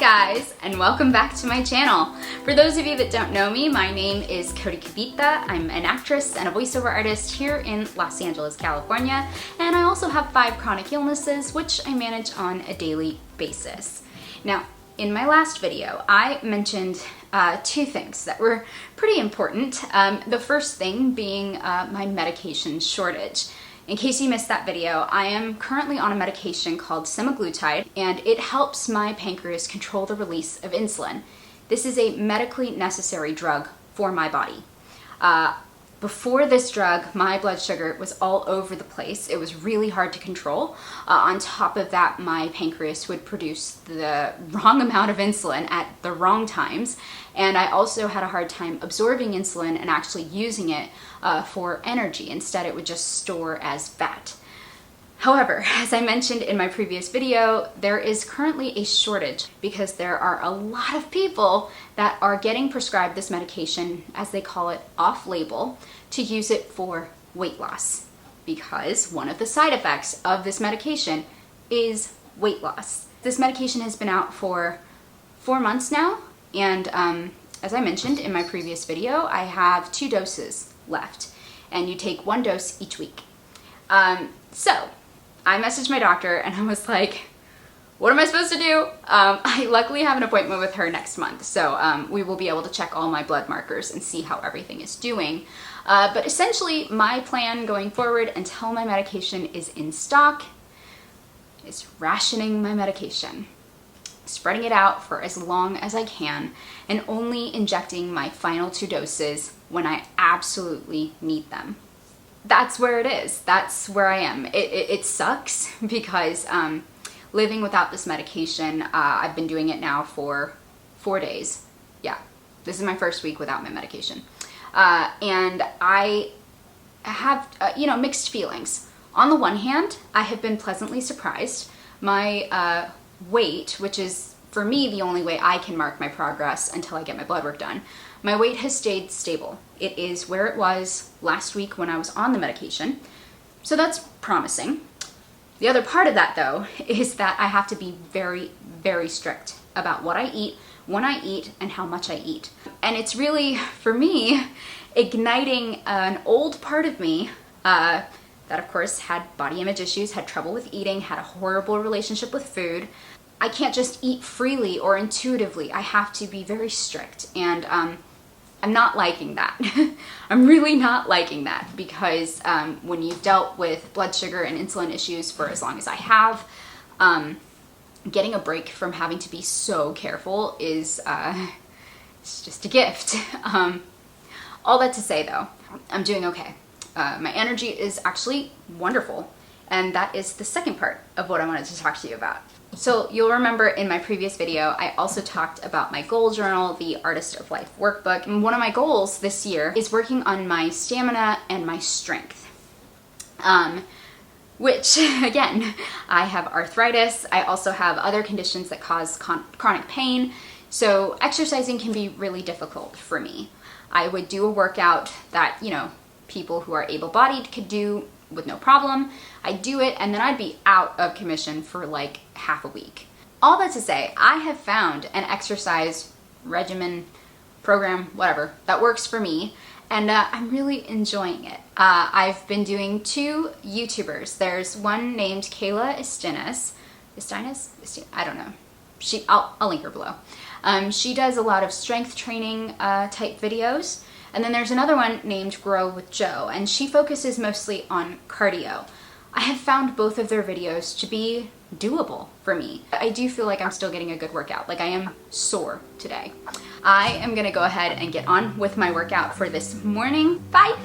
guys, and welcome back to my channel. For those of you that don't know me, my name is Kavita. I'm an actress and a voiceover artist here in Los Angeles, California, and I also have 5 chronic illnesses which I manage on a daily basis. Now, in my last video, I mentioned 2 things that were pretty important. The first thing being my medication shortage. In case you missed that video, I am currently on a medication called semaglutide, and it helps my pancreas control the release of insulin. This is a medically necessary drug for my body. Before this drug, my blood sugar was all over the place. It was really hard to control. On top of that, my pancreas would produce the wrong amount of insulin at the wrong times, and I also had a hard time absorbing insulin and actually using it for energy. Instead, it would just store as fat. However, as I mentioned in my previous video, there is currently a shortage because there are a lot of people that are getting prescribed this medication, as they call it, off-label, to use it for weight loss. Because one of the side effects of this medication is weight loss. This medication has been out for 4 months now, and as I mentioned in my previous video, I have 2 doses left, and you take 1 dose each week. So I messaged my doctor and I was like, what am I supposed to do? I luckily have an appointment with her next month, so we will be able to check all my blood markers and see how everything is doing. But essentially, my plan going forward until my medication is in stock is rationing my medication, spreading it out for as long as I can, and only injecting my final 2 doses when I absolutely need them. That's where it is. That's where I am. It sucks because living without this medication, I've been doing it now for 4 days. Yeah, this is my first week without my medication. And I have, mixed feelings. On the one hand, I have been pleasantly surprised. My weight, which is for me the only way I can mark my progress until I get my blood work done, my weight has stayed stable. It is where it was last week when I was on the medication, so that's promising. The other part of that, though, is that I have to be very, very strict about what I eat, when I eat, and how much I eat. And it's really, for me, igniting an old part of me that, of course, had body image issues, had trouble with eating, had a horrible relationship with food. I can't just eat freely or intuitively. I have to be very strict, and I'm not liking that. I'm really not liking that because when you've dealt with blood sugar and insulin issues for as long as I have, getting a break from having to be so careful is it's just a gift. All that to say, though, I'm doing okay. My energy is actually wonderful, and that is the second part of what I wanted to talk to you about. So you'll remember in my previous video, I also talked about my goal journal, the Artist of Life workbook. And one of my goals this year is working on my stamina and my strength. Which, again, I have arthritis. I also have other conditions that cause chronic pain. So exercising can be really difficult for me. I would do a workout that, people who are able-bodied could do with no problem. I'd do it, and then I'd be out of commission for like half a week. All that to say, I have found an exercise regimen, program, whatever, that works for me, and I'm really enjoying it. I've been doing 2 YouTubers. There's one named KAYLA ISTINES. I don't know. I'll link her below. She does a lot of strength training type videos. And then there's another one named Grow with Joe, and she focuses mostly on cardio. I have found both of their videos to be doable for me. I do feel like I'm still getting a good workout. Like, I am sore today. I am gonna go ahead and get on with my workout for this morning. Bye!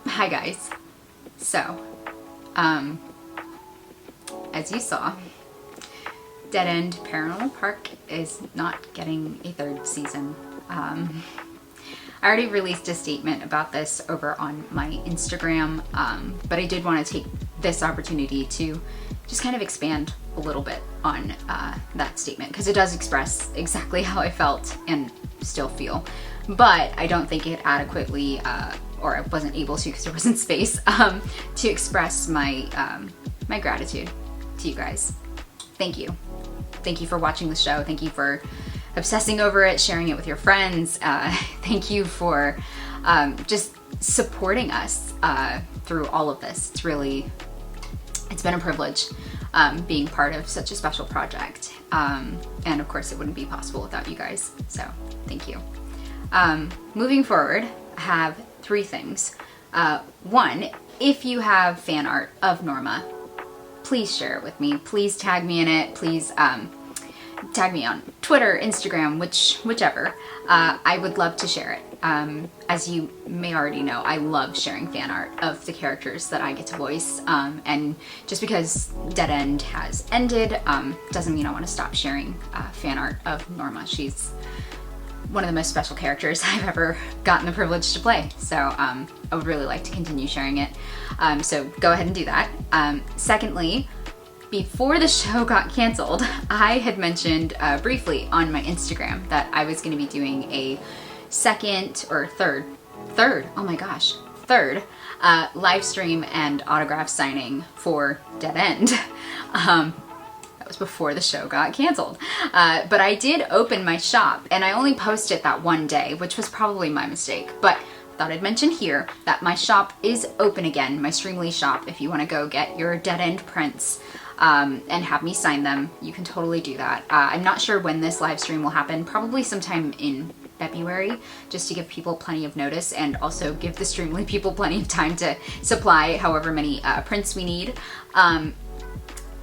Hi guys. So, as you saw, Dead End Paranormal Park is not getting a third season. I already released a statement about this over on my Instagram, but I did want to take this opportunity to just kind of expand a little bit on that statement, because it does express exactly how I felt and still feel, but I don't think it adequately or I wasn't able to because there wasn't space to express my my gratitude to you guys. Thank you. Thank you for watching the show. Thank you for obsessing over it, sharing it with your friends. Thank you for just supporting us through all of this. It's been a privilege being part of such a special project. And of course it wouldn't be possible without you guys. So thank you. Moving forward, I have 3 things. One, if you have fan art of Norma, please share it with me. Please tag me in it. Please tag me on Twitter, Instagram, whichever. I would love to share it. As you may already know, I love sharing fan art of the characters that I get to voice. And just because Dead End has ended, doesn't mean I want to stop sharing fan art of Norma. She's one of the most special characters I've ever gotten the privilege to play. So I would really like to continue sharing it. So go ahead and do that. Secondly, before the show got canceled, I had mentioned briefly on my Instagram that I was going to be doing a second or third live stream and autograph signing for Dead End. That was before the show got canceled. But I did open my shop, and I only posted that one day, which was probably my mistake. But I thought I'd mention here that my shop is open again, my STREAMILY shop. If you want to go get your Dead End prints and have me sign them, you can totally do that. I'm not sure when this live stream will happen, probably sometime in February, just to give people plenty of notice and also give the STREAMILY people plenty of time to supply however many prints we need.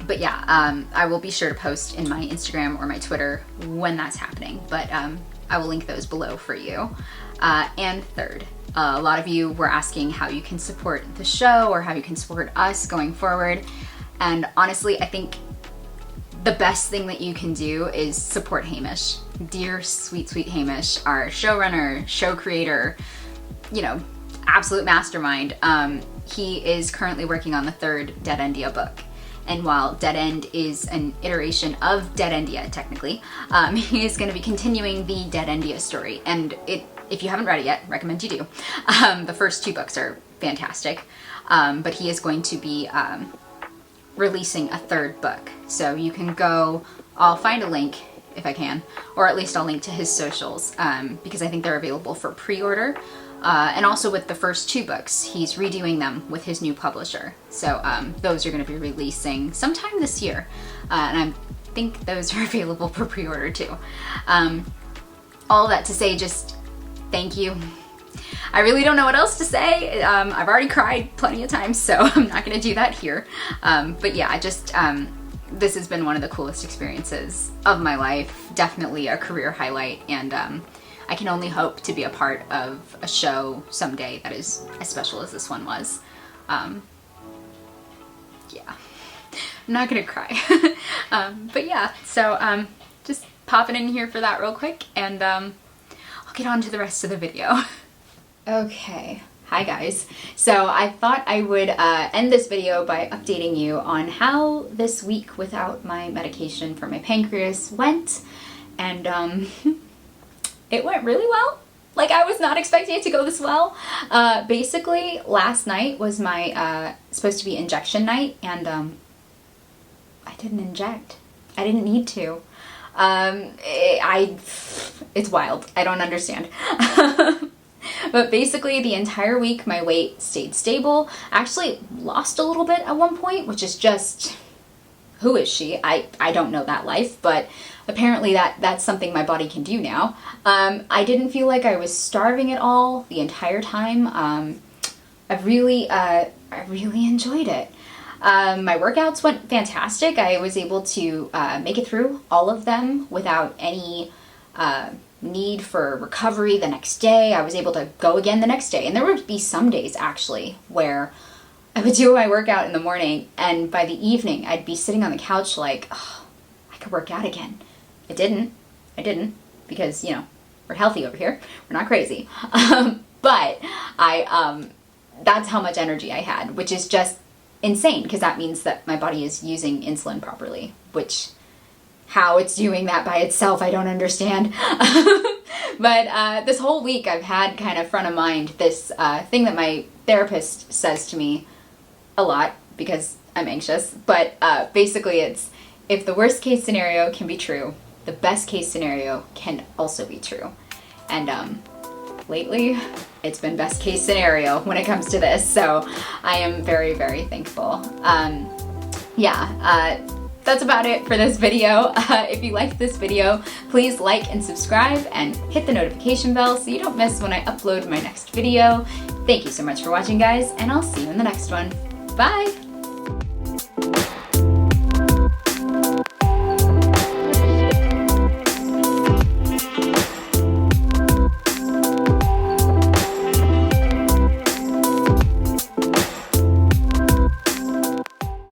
But yeah, I will be sure to post in my Instagram or my Twitter when that's happening, but I will link those below for you. And third, a lot of you were asking how you can support the show or how you can support us going forward. And honestly, I think the best thing that you can do is support Hamish. Dear sweet, sweet Hamish, our showrunner, show creator, you know, absolute mastermind. He is currently working on the 3rd Deadendia book. And while Dead End is an iteration of Deadendia, technically, he is going to be continuing the Deadendia story. And if you haven't read it yet, recommend you do. The first 2 books are fantastic. But he is going to be releasing a 3rd book. So you can go, I'll find a link if I can, or at least I'll link to his socials, because I think they're available for pre-order. And also with the first 2 books, he's redoing them with his new publisher. So those are going to be releasing sometime this year. And I think those are available for pre-order too. All that to say, just thank you. I really don't know what else to say. I've already cried plenty of times, so I'm not going to do that here. But yeah, just this has been one of the coolest experiences of my life. Definitely a career highlight, and I can only hope to be a part of a show someday that is as special as this one was. Yeah, I'm not gonna cry. But yeah, so just popping in here for that real quick, and I'll get on to the rest of the video. Okay, Hi guys. So I thought I would end this video by updating you on how this week without my medication for my pancreas went, and it went really well. Like, I was not expecting it to go this well. Basically, last night was my supposed to be injection night, and I didn't inject. I didn't need to. It's wild. I don't understand. But basically the entire week my weight stayed stable. I actually lost a little bit at one point, which is just, who is she? I don't know that life, but apparently that's something my body can do now. I didn't feel like I was starving at all the entire time. I really enjoyed it. My workouts went fantastic. I was able to make it through all of them without any need for recovery the next day. I was able to go again the next day. And there would be some days actually where I would do my workout in the morning, and by the evening I'd be sitting on the couch like, oh, I could work out again. I didn't because, you know, we're healthy over here. We're not crazy. But that's how much energy I had, which is just insane because that means that my body is using insulin properly, which, how it's doing that by itself, I don't understand. But this whole week I've had kind of front of mind this thing that my therapist says to me a lot because I'm anxious, but basically it's, if the worst case scenario can be true, the best case scenario can also be true. And lately it's been best case scenario when it comes to this, so I am very, very thankful. That's about it for this video. If you liked this video, please like and subscribe and hit the notification bell so you don't miss when I upload my next video. Thank you so much for watching, guys, and I'll see you in the next one. Bye!